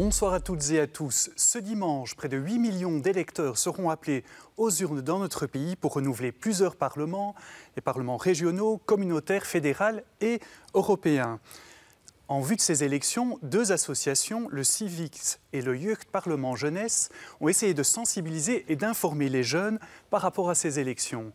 Bonsoir à toutes et à tous. Ce dimanche, près de 8 millions d'électeurs seront appelés aux urnes dans notre pays pour renouveler plusieurs parlements, les parlements régionaux, communautaires, fédéraux et européens. En vue de ces élections, deux associations, le Civics et le Youth Parlement Jeunesse, ont essayé de sensibiliser et d'informer les jeunes par rapport à ces élections.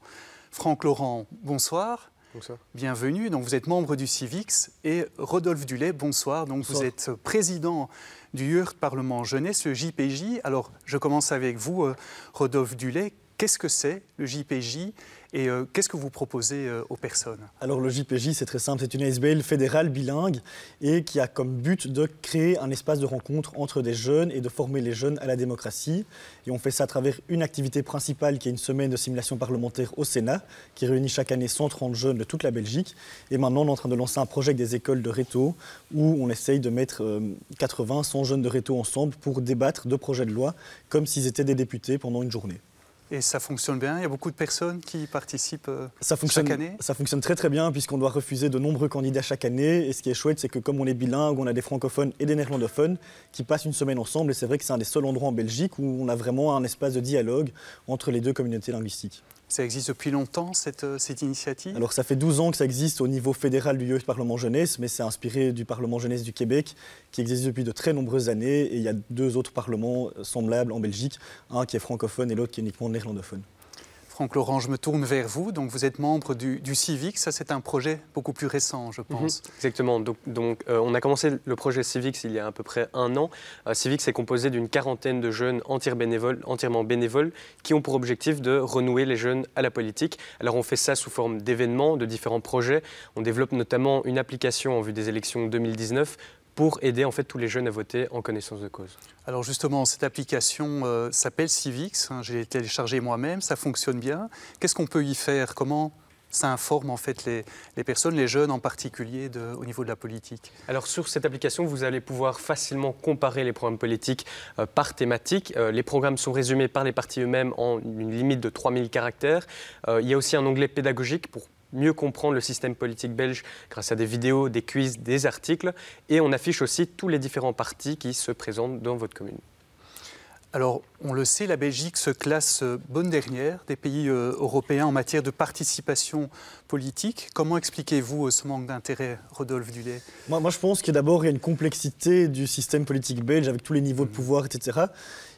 Franck Laurent, bonsoir. Bonsoir. Bienvenue. Donc, vous êtes membre du Civics et Rodolphe Dulay, bonsoir. Donc, bonsoir. Vous êtes président du Youth Parlement Jeunesse, le JPJ. Alors, je commence avec vous, Rodolphe Dulay. Qu'est-ce que c'est le JPJ et qu'est-ce que vous proposez aux personnes? Alors le JPJ, c'est très simple, c'est une ASBL fédérale bilingue et qui a comme but de créer un espace de rencontre entre des jeunes et de former les jeunes à la démocratie. Et on fait ça à travers une activité principale qui est une semaine de simulation parlementaire au Sénat, qui réunit chaque année 130 jeunes de toute la Belgique. Et maintenant, on est en train de lancer un projet avec des écoles de réto où on essaye de mettre 80, 100 jeunes de réto ensemble pour débattre de projets de loi comme s'ils étaient des députés pendant une journée. Et ça fonctionne bien? Il y a beaucoup de personnes qui participent chaque année? Ça fonctionne très très bien puisqu'on doit refuser de nombreux candidats chaque année. Et ce qui est chouette, c'est que comme on est bilingue, on a des francophones et des néerlandophones qui passent une semaine ensemble. Et c'est vrai que c'est un des seuls endroits en Belgique où on a vraiment un espace de dialogue entre les deux communautés linguistiques. Ça existe depuis longtemps, cette initiative? Alors ça fait 12 ans que ça existe au niveau fédéral du Youth Parlement Jeunesse, mais c'est inspiré du Parlement Jeunesse du Québec, qui existe depuis de très nombreuses années. Et il y a deux autres parlements semblables en Belgique, un qui est francophone et l'autre qui est uniquement néerlandophone. Franck Laurent, je me tourne vers vous. Donc, vous êtes membre du Civics. Ça, c'est un projet beaucoup plus récent, je pense. Exactement. Donc, on a commencé le projet Civics il y a à peu près un an. Civics est composé d'une quarantaine de jeunes entièrement bénévoles qui ont pour objectif de renouer les jeunes à la politique. Alors, on fait ça sous forme d'événements, de différents projets. On développe notamment une application en vue des élections 2019 pour aider en fait tous les jeunes à voter en connaissance de cause. Alors justement, cette application s'appelle Civics, je l'ai téléchargée moi-même, ça fonctionne bien. Qu'est-ce qu'on peut y faire? Comment ça informe en fait les personnes, les jeunes en particulier, au niveau de la politique? Alors sur cette application, vous allez pouvoir facilement comparer les programmes politiques par thématique. Les programmes sont résumés par les partis eux-mêmes en une limite de 3000 caractères. Il y a aussi un onglet pédagogique pour mieux comprendre le système politique belge grâce à des vidéos, des quiz, des articles. Et on affiche aussi tous les différents partis qui se présentent dans votre commune. Alors, on le sait, la Belgique se classe bonne dernière des pays européens en matière de participation politique. Comment expliquez-vous ce manque d'intérêt, Rodolphe Dulay? Moi, je pense que d'abord, il y a une complexité du système politique belge avec tous les niveaux de pouvoir, etc.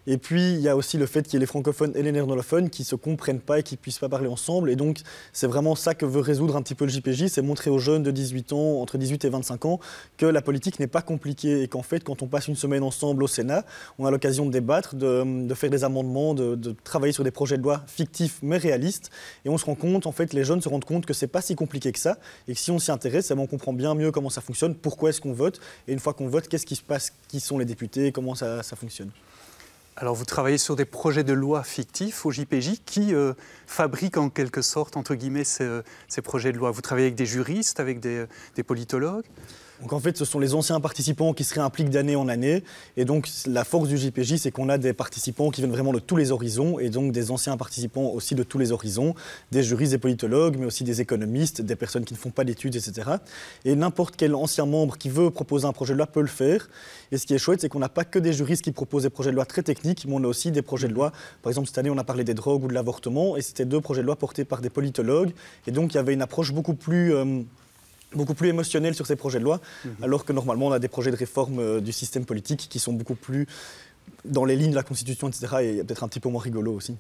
Et puis, il y a aussi le fait qu'il y ait les francophones et les néerlandophones qui ne se comprennent pas et qui ne puissent pas parler ensemble. Et donc, c'est vraiment ça que veut résoudre un petit peu le JPJ, c'est montrer aux jeunes de 18 ans, entre 18 et 25 ans, que la politique n'est pas compliquée et qu'en fait, quand on passe une semaine ensemble au Sénat, on a l'occasion de débattre, de faire des amendements, de travailler sur des projets de loi fictifs mais réalistes. Et on se rend compte, en fait, les jeunes se rendent compte que c'est pas si compliqué que ça et que si on s'y intéresse, on comprend bien mieux comment ça fonctionne, pourquoi est-ce qu'on vote et une fois qu'on vote, qu'est-ce qui se passe, qui sont les députés, comment ça fonctionne. Alors, vous travaillez sur des projets de loi fictifs au JPJ qui fabriquent en quelque sorte, entre guillemets, ces projets de loi. Vous travaillez avec des juristes, avec des politologues? Donc en fait, ce sont les anciens participants qui se réimpliquent d'année en année. Et donc la force du JPJ, c'est qu'on a des participants qui viennent vraiment de tous les horizons, et donc des anciens participants aussi de tous les horizons, des juristes, des politologues, mais aussi des économistes, des personnes qui ne font pas d'études, etc. Et n'importe quel ancien membre qui veut proposer un projet de loi peut le faire. Et ce qui est chouette, c'est qu'on n'a pas que des juristes qui proposent des projets de loi très techniques, mais on a aussi des projets de loi. Par exemple, cette année, on a parlé des drogues ou de l'avortement, et c'était deux projets de loi portés par des politologues. Et donc il y avait une approche beaucoup plus émotionnel sur ces projets de loi, alors que normalement on a des projets de réforme du système politique qui sont beaucoup plus dans les lignes de la Constitution, etc. et peut-être un petit peu moins rigolo aussi.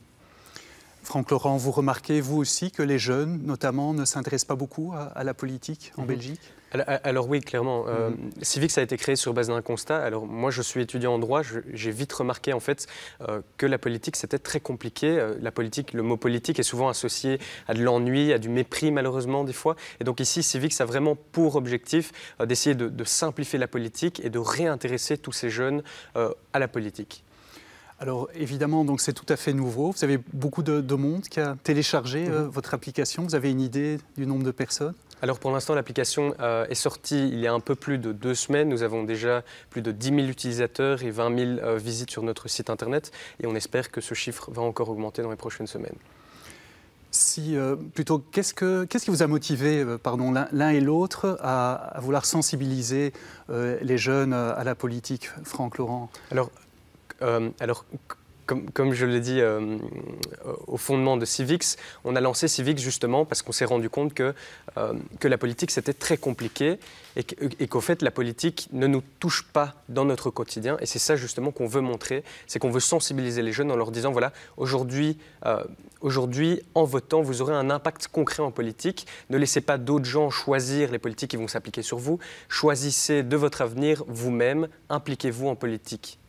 Franck Laurent, vous remarquez vous aussi que les jeunes, notamment, ne s'intéressent pas beaucoup à la politique en Belgique? Alors oui, clairement. Civics a été créé sur base d'un constat. Alors moi, je suis étudiant en droit. J'ai vite remarqué en fait que la politique, c'était très compliqué. La politique, le mot politique est souvent associé à de l'ennui, à du mépris malheureusement des fois. Et donc ici, Civics a vraiment pour objectif d'essayer de simplifier la politique et de réintéresser tous ces jeunes à la politique. Alors évidemment, donc c'est tout à fait nouveau. Vous avez beaucoup de monde qui a téléchargé votre application. Vous avez une idée du nombre de personnes? Alors pour l'instant, l'application est sortie il y a un peu plus de 2 semaines. Nous avons déjà plus de 10 000 utilisateurs et 20 000 visites sur notre site internet. Et on espère que ce chiffre va encore augmenter dans les prochaines semaines. Plutôt, qu'est-ce qui vous a motivé, l'un et l'autre à vouloir sensibiliser les jeunes à la politique, Franck Laurent? Alors, comme je l'ai dit au fondement de Civics, on a lancé Civics justement parce qu'on s'est rendu compte que la politique c'était très compliqué et qu'au fait la politique ne nous touche pas dans notre quotidien. Et c'est ça justement qu'on veut montrer, c'est qu'on veut sensibiliser les jeunes en leur disant voilà, aujourd'hui, en votant, vous aurez un impact concret en politique. Ne laissez pas d'autres gens choisir les politiques qui vont s'appliquer sur vous. Choisissez de votre avenir vous-même, impliquez-vous en politique.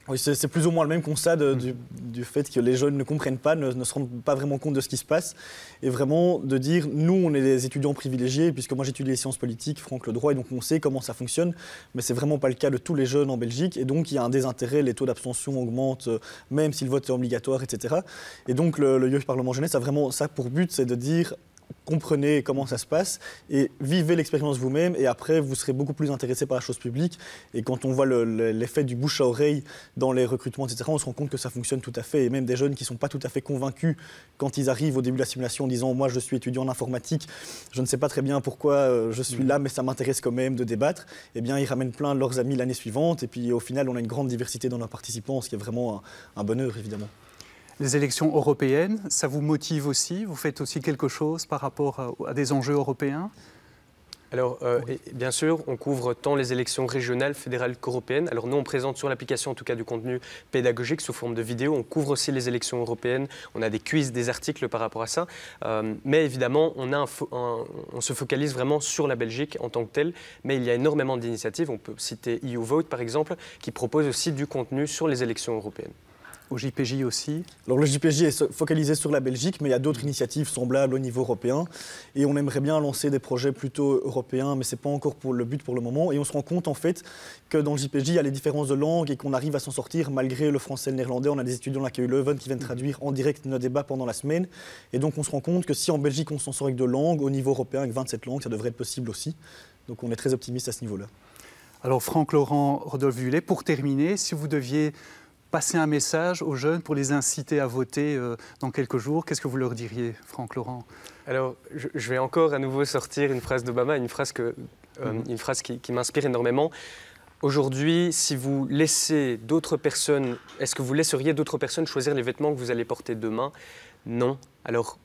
Oui, c'est plus ou moins le même constat du fait que les jeunes ne comprennent pas, ne se rendent pas vraiment compte de ce qui se passe. Et vraiment de dire, nous, on est des étudiants privilégiés, puisque moi j'étudie les sciences politiques, Franck le droit, et donc on sait comment ça fonctionne. Mais c'est vraiment pas le cas de tous les jeunes en Belgique. Et donc il y a un désintérêt, les taux d'abstention augmentent, même si le vote est obligatoire, etc. Et donc le Jeugd Parlement Jeunesse a vraiment ça pour but, c'est de dire... Comprenez comment ça se passe et vivez l'expérience vous-même et après vous serez beaucoup plus intéressé par la chose publique. Et quand on voit l'effet du bouche à oreille dans les recrutements, etc., on se rend compte que ça fonctionne tout à fait. Et même des jeunes qui ne sont pas tout à fait convaincus quand ils arrivent au début de la simulation en disant « moi je suis étudiant en informatique, je ne sais pas très bien pourquoi je suis là mais ça m'intéresse quand même de débattre », eh bien ils ramènent plein de leurs amis l'année suivante et puis au final on a une grande diversité dans nos participants, ce qui est vraiment un bonheur évidemment. Les élections européennes, ça vous motive aussi? Vous faites aussi quelque chose par rapport à des enjeux européens? Alors, bien sûr, on couvre tant les élections régionales, fédérales qu'européennes. Alors, nous, on présente sur l'application, en tout cas, du contenu pédagogique sous forme de vidéo. On couvre aussi les élections européennes. On a des quiz, des articles par rapport à ça. Mais évidemment, on se focalise vraiment sur la Belgique en tant que telle. Mais il y a énormément d'initiatives. On peut citer EU Vote, par exemple, qui propose aussi du contenu sur les élections européennes. Au JPJ aussi? Alors le JPJ est focalisé sur la Belgique, mais il y a d'autres initiatives semblables au niveau européen. Et on aimerait bien lancer des projets plutôt européens, mais ce n'est pas encore le but pour le moment. Et on se rend compte en fait que dans le JPJ, il y a les différences de langue et qu'on arrive à s'en sortir malgré le français et le néerlandais. On a des étudiants de la KU Leuven qui viennent traduire en direct nos débats pendant la semaine. Et donc on se rend compte que si en Belgique on s'en sort avec 2 langues, au niveau européen avec 27 langues, ça devrait être possible aussi. Donc on est très optimiste à ce niveau-là. Alors Franck Laurent, Rodolphe Vuillet, pour terminer, si vous deviez passer un message aux jeunes pour les inciter à voter dans quelques jours, qu'est-ce que vous leur diriez, Franck Laurent? Alors, je vais encore à nouveau sortir une phrase d'Obama, une phrase qui m'inspire énormément. Aujourd'hui, si vous laissez d'autres personnes, est-ce que vous laisseriez d'autres personnes choisir les vêtements que vous allez porter demain? Non. Alors,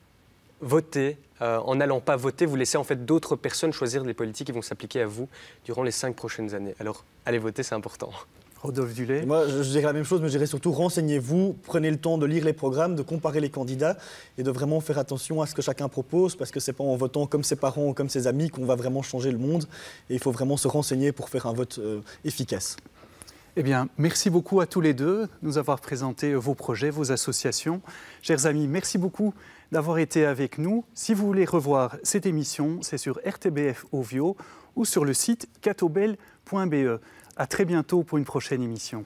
votez. En n'allant pas voter, vous laissez en fait d'autres personnes choisir les politiques qui vont s'appliquer à vous durant les 5 prochaines années. Alors, allez voter, c'est important. Rodolphe Vuillet. Moi, je dirais la même chose, mais je dirais surtout renseignez-vous, prenez le temps de lire les programmes, de comparer les candidats et de vraiment faire attention à ce que chacun propose, parce que ce n'est pas en votant comme ses parents ou comme ses amis qu'on va vraiment changer le monde. Et il faut vraiment se renseigner pour faire un vote efficace. Eh bien, merci beaucoup à tous les deux de nous avoir présenté vos projets, vos associations. Chers amis, merci beaucoup d'avoir été avec nous. Si vous voulez revoir cette émission, c'est sur RTBF Ovio ou sur le site catobel.be. À très bientôt pour une prochaine émission.